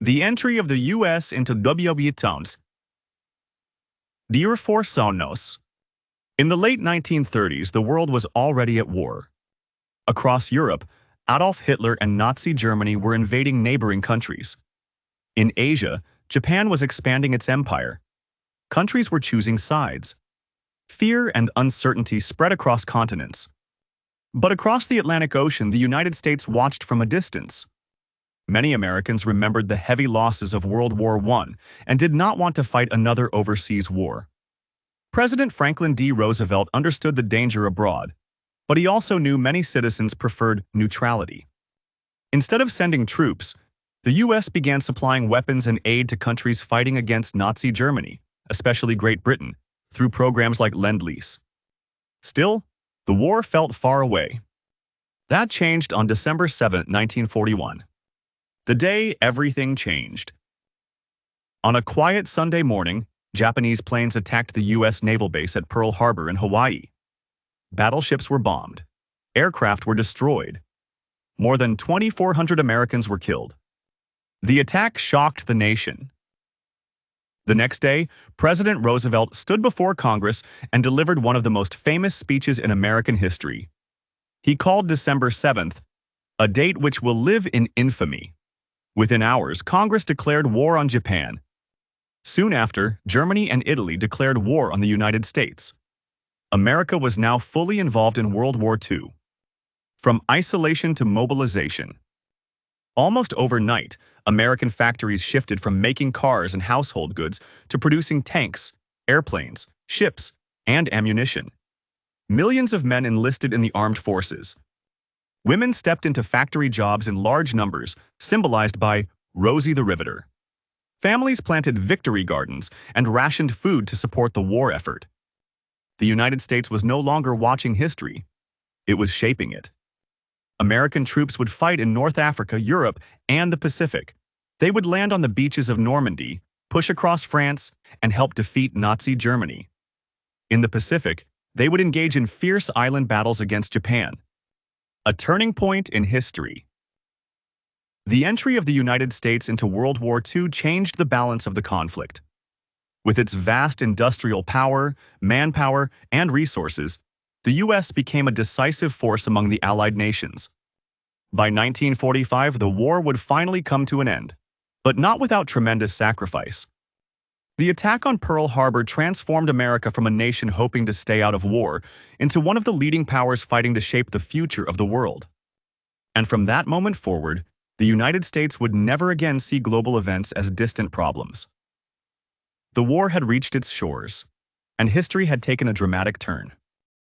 The entry of the U.S. into WWII towns. Dear for Sonos. In the late 1930s, the world was already at war. Across Europe, Adolf Hitler and Nazi Germany were invading neighboring countries. In Asia, Japan was expanding its empire. Countries were choosing sides. Fear and uncertainty spread across continents. But across the Atlantic Ocean, the United States watched from a distance. Many Americans remembered the heavy losses of World War I and did not want to fight another overseas war. President Franklin D. Roosevelt understood the danger abroad, but he also knew many citizens preferred neutrality. Instead of sending troops, the U.S. began supplying weapons and aid to countries fighting against Nazi Germany, especially Great Britain, through programs like Lend-Lease. Still, the war felt far away. That changed on December 7, 1941. The day everything changed. On a quiet Sunday morning, Japanese planes attacked the U.S. naval base at Pearl Harbor in Hawaii. Battleships were bombed. Aircraft were destroyed. More than 2,400 Americans were killed. The attack shocked the nation. The next day, President Roosevelt stood before Congress and delivered one of the most famous speeches in American history. He called December 7th, a date which will live in infamy. Within hours, Congress declared war on Japan. Soon after, Germany and Italy declared war on the United States. America was now fully involved in World War II. From isolation to mobilization. Almost overnight, American factories shifted from making cars and household goods to producing tanks, airplanes, ships, and ammunition. Millions of men enlisted in the armed forces. Women stepped into factory jobs in large numbers, symbolized by Rosie the Riveter. Families planted victory gardens and rationed food to support the war effort. The United States was no longer watching history. It was shaping it. American troops would fight in North Africa, Europe, and the Pacific. They would land on the beaches of Normandy, push across France, and help defeat Nazi Germany. In the Pacific, they would engage in fierce island battles against Japan. A turning point in history. The entry of the United States into World War II changed the balance of the conflict. With its vast industrial power, manpower, and resources, the U.S. became a decisive force among the Allied nations. By 1945, the war would finally come to an end, but not without tremendous sacrifice. The attack on Pearl Harbor transformed America from a nation hoping to stay out of war into one of the leading powers fighting to shape the future of the world. And from that moment forward, the United States would never again see global events as distant problems. The war had reached its shores, and history had taken a dramatic turn.